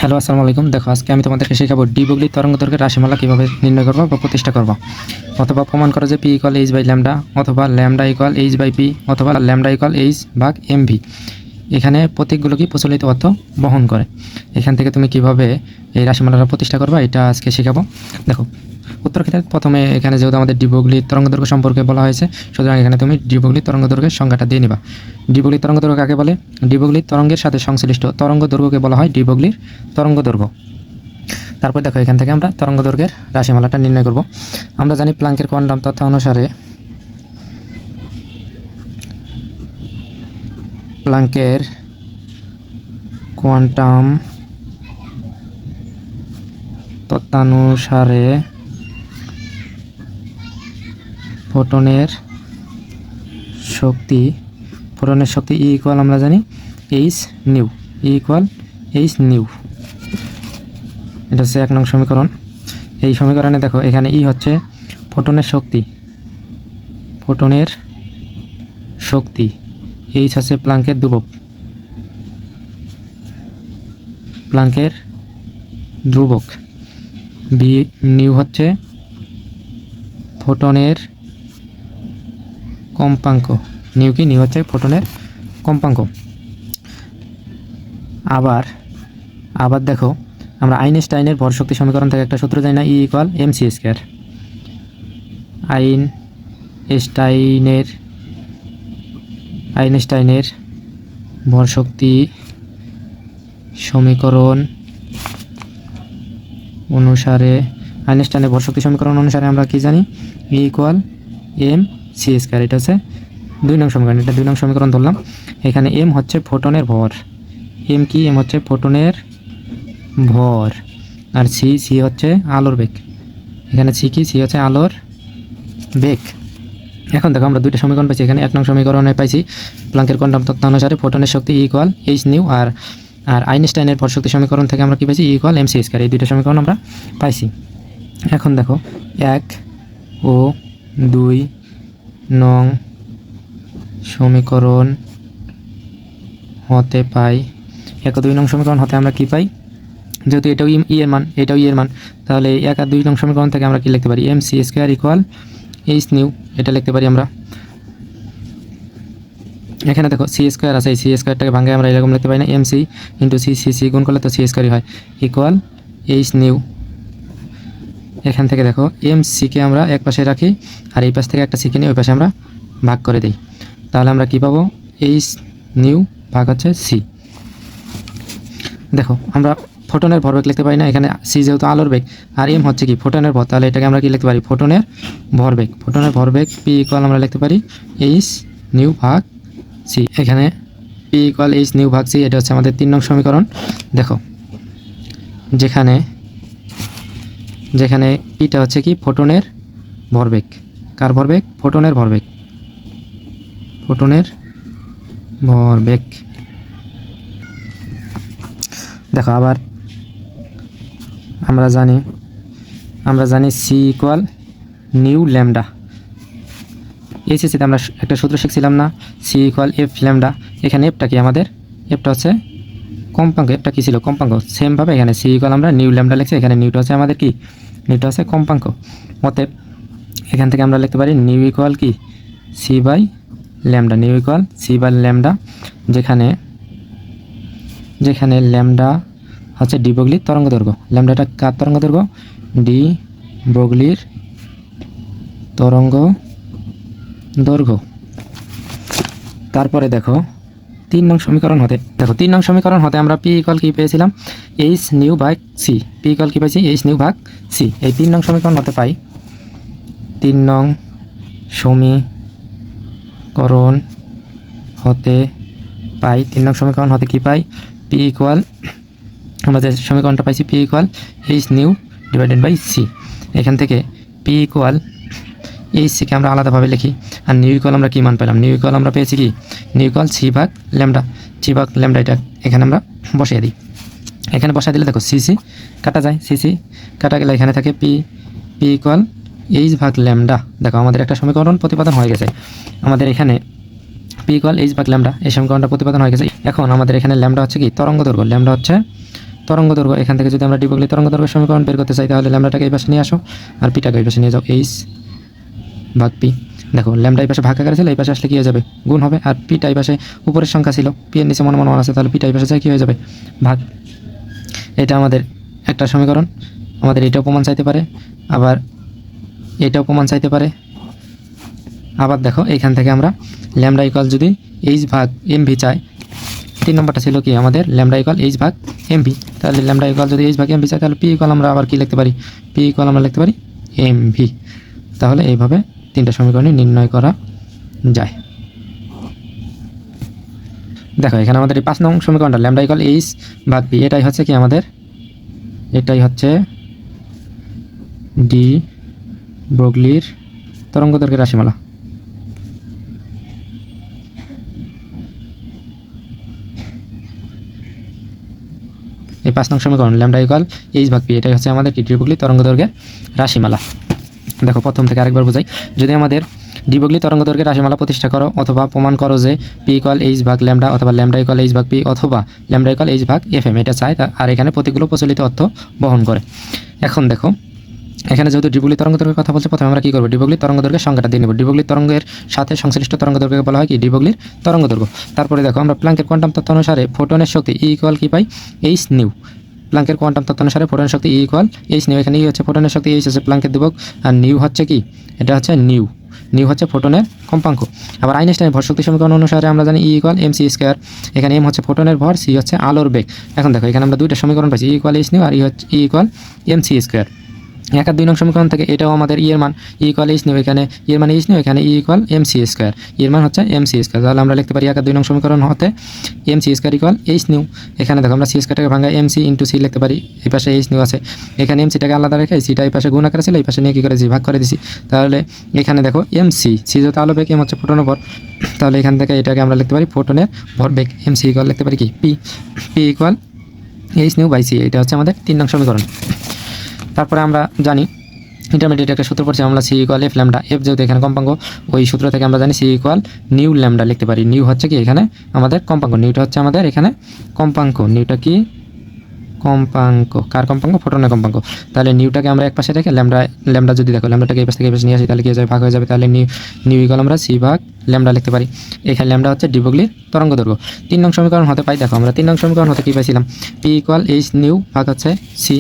Hello, আসসালামু আলাইকুম। দেখো, আজকে আমি তোমাদেরকে শেখাবো ডি ব্রগলি তরঙ্গ দৈর্ঘ্যের রাশিমালা কীভাবে নির্ণয় করবো বা প্রতিষ্ঠা করবো, অথবা প্রমাণ করো যে P equal H by lambda, অথবা lambda equal H by P, অথবা ল্যামডা ইকুয়াল এইচ ভাগ এম ভি। এখানে প্রতীকগুলো কি প্রচলিত অর্থ বহন করে। এখান থেকে তুমি কিভাবে এই রাশিমালাটা প্রতিষ্ঠা করবা এটা আজকে শেখাবো। দেখো, উত্তর ক্ষেত্রে প্রথমে এখানে যেহেতু আমাদের ডি ব্রগলি তরঙ্গ দৈর্ঘ্য সম্পর্কে বলা হয়েছে, সুতরাং এখানে তুমি ডি ব্রগলি তরঙ্গ দৈর্ঘ্যের সংজ্ঞাটা দিয়ে নিবা। ডি ব্রগলি তরঙ্গ দৈর্ঘ্য কাকে বলে? ডি ব্রগলি তরঙ্গের সাথে সংশ্লিষ্ট তরঙ্গ দৈর্ঘ্যকে বলা হয় ডি ব্রগলির তরঙ্গ দৈর্ঘ্য। তারপর দেখো, এখান থেকে আমরা তরঙ্গ দৈর্ঘ্যের রাশিমালাটা নির্ণয় করব। আমরা জানি প্লাঙ্কের কোয়ান্টাম তত্ত্ব অনুসারে প্লাঙ্কের কোয়ান্টাম তত্ত্বানুসারে ফোটনের শক্তি ই ইকুয়াল আমরা জানি এইচ নিউ, ই ইকুয়াল এইচ নিউ। এটা হচ্ছে 1 নং সমীকরণ। এই সমীকরণে দেখো, এখানে ই হচ্ছে ফোটনের শক্তি, এইচ হচ্ছে প্লাঙ্কের ধ্রুবক, বি নিউ হচ্ছে ফোটনের কম্পাঙ্ক, নিউ হচ্ছে ফোটনের কম্পাঙ্ক। আবার দেখো, আমরা আইনস্টাইনের ভরশক্তি সমীকরণ থেকে একটা সূত্র জানি না, E equal M C square. আইনস্টাইনের ভরশক্তি সমীকরণ অনুসারে আমরা কি জানি? E equal M C square. এটা হচ্ছে 2 নং সমীকরণ। এটা 2 নং সমীকরণ ধরলাম। এখানে এম হচ্ছে ফোটনের ভর, এম হচ্ছে ফোটনের ভর, আর সি হচ্ছে আলোর বেগ। এখানে সি হচ্ছে আলোর বেগ। এখন দেখো, আমরা 2টা সমীকরণ পাইছি। এখানে 1 নং সমীকরণে পাইছি প্লাঙ্কের কোয়ান্টাম তত্ত্ব অনুসারে ফোটনের শক্তি ইকুয়াল এইচ নিউ, আর আইনস্টাইনের ভরশক্তি সমীকরণ থেকে আমরা কি পাইছি? Equal M C square. এই 2টা সমীকরণ আমরা পাইছি। এখন দেখো, 1 ও 2 নং সমীকরণ হতে পাই, 1 ও 2 নং সমীকরণ হতে আমরা কি পাই? যেহেতু এটাও ই এর মান, এটাও ই এর মান, তাহলে 1 আর 2 নং সমীকরণ থেকে আমরা কি লিখতে পারি? M C square equal H nu, এটা লিখতে পারি আমরা। এখানে দেখো, সি স্কয়ার আছে, এই সি স্কয়ারটাকে ভাঙে আমরা এরকম লিখতে পারি না, এম সি ইন্টু সি গুণ করলে তো সি স্কয়ারই হয়, ইকুয়াল এইচ নিউ। এখান থেকে দেখো, এম সিকে আমরা এক পাশে রাখি, আর এই পাশ থেকে একটা সিকে নিয়ে ওই পাশে আমরা ভাগ করে দিই। তাহলে আমরা কি পাবো? এইচ নিউ ভাগ হচ্ছে সি। দেখো, আমরা ফোটনের ভরবেগ লিখতে পারি না, এখানে সি যেহেতু আলোর বেগ, আর এম হচ্ছে কি ফোটনের ভর, তাহলে এটাকে আমরা কি লিখতে পারি? ফোটনের ভরবেগ পি ইকুয়াল আমরা লিখতে পারি এইচ নিউ ভাগ সি। এখানে পি ইকুয়াল এইচ নিউ ভাগ সি, এটা হচ্ছে আমাদের 3 নং সমীকরণ। দেখো, যেখানে পিটা হচ্ছে কি ফোটনের ভরবেগ। কার ভরবেগ? ফোটনের ভরবেগ। দেখো, আবার আমরা জানি সি ইকুয়াল নিউ ল্যামডা। এসএসসিতে আমরা একটা সূত্র শিখছিলাম না, সি ইকুয়াল এফ ল্যামডা। এখানে এফটা কি আমাদের? এফটা হচ্ছে কম্পাঙ্ক। এফটা কি ছিল? কম্পাঙ্ক। সেমভাবে এখানে সি ইকুয়াল আমরা নিউ ল্যামডা লিখছি, এখানে নিউটা হচ্ছে আমাদের কি? নিউটা হচ্ছে কম্পাঙ্ক। অতএব এখান থেকে আমরা লিখতে পারি নিউ ইকুয়াল কি? C by lambda. Nu equal C by lambda, যেখানে ল্যামডা হচ্ছে ডি ব্রগলির তরঙ্গ দৈর্ঘ্য। ল্যামডাটা কার তরঙ্গ দৈর্ঘ্য? ডি ব্রগলির তরঙ্গ দৈর্ঘ্য। তারপরে দেখো, 3 নং সমীকরণ হতে আমরা পি ইকুয়াল কি পেয়েছিলাম? এইচ নিউ ভাগ সি। পি ইকুয়াল কি পাইছি? এইচ নিউ ভাগ সি। এই 3 নং সমীকরণ হতে পাই 3 নং সমীকরণ হতে কি পাই? পি ইকুয়াল, আমরা যে সমীকরণটা পাইছি, P equal H nu divided by C. এখান থেকে পি ইকুয়াল এইচ সিকে আমরা আলাদাভাবে লিখি, আর নিউ ইকুয়াল আমরা কি মান পেলাম? নিউ ইকুয়াল আমরা পেয়েছি কি? নিউ ইকুয়াল সি ভাগ ল্যামডা। এটা এখানে আমরা বসিয়ে দিই। এখানে বসাই দিলে দেখো, সি কাটা যায়, সি কাটা গেলে এখানে থাকে পি ইকুয়াল এইচ ভাগ ল্যামডা। দেখো, আমাদের একটা সমীকরণ প্রতিপাদন হয়ে গেছে। আমাদের এখানে পি ইকুয়াল এইচ ভাগ ল্যামডা, এই সমীকরণটা প্রতিপাদন হয়ে গেছে। এখন আমাদের এখানে ল্যামডা হচ্ছে কি? তরঙ্গ দৈর্ঘ্য। ল্যামডা হচ্ছে তরঙ্গ দৈর্ঘ্য, এখান থেকে যদি আমরা ডি বগলি তরঙ্গ দৈর্ঘ্যের সমীকরণ বের করতে চাই তাহলে ল্যামডাটাকে এই পাশে নিয়ে আসো আর পিটাকে এই পাশে নিয়ে যাও, এইচ ভাগ পি। দেখো ল্যামডা এই পাশে ভাগ আকারে ছিল, এই পাশে আসলে কী হয়ে যাবে, গুণ হবে। আর পিটা এই পাশে উপরের সংখ্যা ছিল, পি এর নিচে মনে মনে আছে, তাহলে পিটা এই পাশে যায় কী হয়ে যাবে, ভাগ। এটা আমাদের একটা সমীকরণ। আমাদের এটাও প্রমাণ চাইতে পারে, আবার এটাও প্রমাণ চাইতে পারে। আবার দেখো এইখান থেকে আমরা ল্যামডা ইকুয়াল যদি এইচ ভাগ এম ভি চাই, 3 নম্বরটা ছিল কি আমাদের ল্যামডা ইকুয়াল এইচ ভাগ এম ভি। তাহলে ল্যামডা ইকুয়াল যদি এইচ ভাগ এম ভি চাই তাহলে পি ইকুয়াল আমরা আবার কি লিখতে পারি, পি ইকুয়াল আমরা লিখতে পারি এম ভি। তাহলে এইভাবে 3টা সমীকরণই নির্ণয় করা যায়। দেখো এখানে আমাদের এই 5 নং সমীকরণটা ল্যামডা ইকুয়াল এইচ ভাগ পি, এটাই হচ্ছে কি আমাদের, এটাই হচ্ছে ডি ব্রগলির তরঙ্গ দৈর্ঘ্যের রাশিমালা। এই 5 নং সমীকরণ ল্যামডা ইকুয়াল এইচ ভাগ পি, এটাই হচ্ছে আমাদের ডি ব্রগলি তরঙ্গ দৈর্ঘ্যের রাশিমালা। দেখো প্রথম থেকে আরেকবার বোঝাই, যদি আমাদের ডি ব্রগলি তরঙ্গ দৈর্ঘ্যের রাশিমালা প্রতিষ্ঠা করো অথবা প্রমাণ করো যে পি ইকুয়াল এইচ ভাগ ল্যামডা অথবা ল্যামডা ইকুয়াল এইচ ভাগ পি অথবা ল্যামডা ইকুয়াল এইচ ভাগ এফ এম, এটা চাই। আর এখানে প্রতিগুলো প্রচলিত অর্থ বহন করে। এখন দেখো এখানে যেহেতু ডি ব্রগলি তরঙ্গ দৈর্ঘ্যের কথা বলছে, প্রথমে আমরা কী করবো, ডি ব্রগলি তরঙ্গ দৈর্ঘ্যের সংখ্যাটা দিয়ে নেব। ডি ব্রগলি তরঙ্গের সাথে সংশ্লিষ্ট তরঙ্গ দৈর্ঘ্যকে বলা হয় কি, ডি ব্রগলির তরঙ্গ দৈর্ঘ্য। তারপরে দেখো আমরা প্ল্যাঙ্কের কোয়ান্টাম তত্ত্ব অনুসারে ফোটনের শক্তি ই ইকুয়াল কি পাই, এইচ নিউ। প্ল্যাঙ্কের কোয়ান্টাম তত্ত্ব অনুসারে ফোটনের শক্তি ই ইকুয়াল এইচ নিউ। এখানে ই হচ্ছে ফোটনের শক্তি, এইচ হচ্ছে প্ল্যাঙ্কের ধ্রুবক, আর নিউ হচ্ছে কি, এটা হচ্ছে নিউ হচ্ছে ফোটনের কম্পাঙ্ক। আবার আইনস্টাইনের ভর শক্তি সমীকরণ অনুসারে আমরা জানি E equal M C square. এখানে এম হচ্ছে ফোটনের ভর, সি হচ্ছে আলোর বেগ। এখন দেখো এখানে আমরা 2টা সমীকরণ পাইছি, ই ইকুয়াল এইচ নিউ আর E equal M C square. 1 আর 2 নং সমীকরণ থেকে এটাও আমাদের ই এর মান ই ইকুয়াল এইচ নিউ, এখানে ই এর মান এইচ নিউ, এখানে E equal M C square, এর মান হচ্ছে এম সি স্কোয়ার। তাহলে আমরা লিখতে পারি 1 আর 2 নং সমীকরণ হতে M C square equal H nu. এখানে দেখো আমরা সি স্কোয়ারটাকে ভাঙা এম সি ইন্টু সি লিখতে পারি, এই পাশে এইচ নিউ আছে, এখানে এম সিটাকে আলাদা রেখে সিটা এই পাশে গুণ আকারে ছিল, এই পাশে নিয়ে কী করেছি, ভাগ করে দিছি। তাহলে এখানে দেখো এম সি, সি যেহেতু আলো বেগ, এম হচ্ছে ফোটনের ভর, তাহলে এখান থেকে এটাকে আমরা লিখতে পারি ফোটনের ভর বেগ। এম সি ইকুয়াল লিখতে পারি কি, P equal H nu by C. এটা হচ্ছে আমাদের 3 নং সমীকরণ। তারপরে আমরা জানি ইন্টারমিডিয়েট একটা সূত্র পড়ছি আমরা, C equal F lambda. F যেহেতু এখানে কম্পাঙ্ক, ওই সূত্র থেকে আমরা জানি সি ইকুয়াল নিউ ল্যামডা লিখতে পারি। নিউ হচ্ছে কি এখানে আমাদের কম্পাঙ্ক, নিউটা হচ্ছে আমাদের এখানে কম্পাঙ্ক। নিউটা কি কম্পাঙ্ক, কার কম্পাঙ্ক, ফোটনের কম্পাঙ্ক। তাহলে নিউটাকে আমরা এক পাশে রেখে ল্যামডা যদি দেখো ল্যামডাটাকে এই পাশ থেকে এই পাশে নিয়ে আসি তাহলে কি হয়ে যাবে, ভাগ হয়ে যাবে। তাহলে নিউ ইকুয়াল আমরা সি ভাগ ল্যামডা লিখতে পারি। এখানে ল্যামডা হচ্ছে ডি ব্রগলির তরঙ্গ দৈর্ঘ্য। 3 নং সমীকরণ হতে পাই, দেখো আমরা 3 নং সমীকরণ হতে কী পাইছিলাম, পি ইকুয়াল এইচ নিউ ভাগ হচ্ছে সি।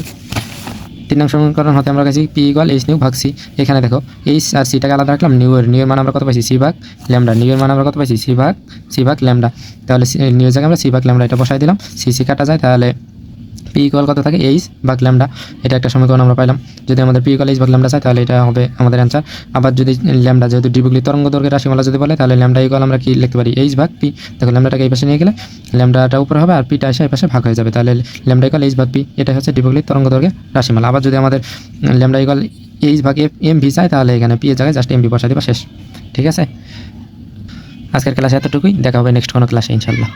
3 নং সমীকরণ হতে আমরা কাছে পি ইকুয়াল এইচ নিউ ভাগ সি। এখানে দেখো এইচ আর সিটাকে আলাদা রাখলাম, নিউ এর মান আমরা কত পাইছি, সি ভাগ ল্যামডা। নিউ এর মান আমরা কত পাইছি, সি ভাগ ল্যামডা। তাহলে নিউ এর জায়গায় আমরা সি ভাগ ল্যামডা এটা বসাই দিলাম, সি কাটা যায়, তাহলে পি ইকুয়াল কত থাকে, এইচ ভাগ ল্যামডা। এটা একটা সমীকরণ আমরা পাইলাম। যদি আমাদের পি ইকুয়াল এইচ ভাগ ল্যামডা চাই তাহলে এটা হবে আমাদের অ্যান্সার। আবার যদি ল্যামডা যেহেতু ডি ব্রগলি তরঙ্গ দৈর্ঘ্যের রাশিমালা যদি বলে তাহলে ল্যামডা ইকুয়াল আমরা কি লিখতে পারি, এইচ ভাগ পি। দেখো ল্যামডাটাকে এই পাশে নিয়ে গেলে ল্যামডাটা উপরে হবে আর পিটা এসে এই পাশে ভাগ হয়ে যাবে, তাহলে ল্যামডা ইকুয়াল এইচ ভাগ পি। এটা হচ্ছে ডি ব্রগলি তরঙ্গ দৈর্ঘ্যের রাশিমালা। আবার যদি আমাদের ল্যামডা ইকুয়াল এইচ ভাগ এম ভি চাই তাহলে এখানে পি এর জায়গায় জাস্ট এম ভি বসা দিবা, শেষ। ঠিক আছে, আজকের ক্লাসে এতটুকুই, দেখা হবে নেক্সট কোনো ক্লাসে ইনশাল্লাহ।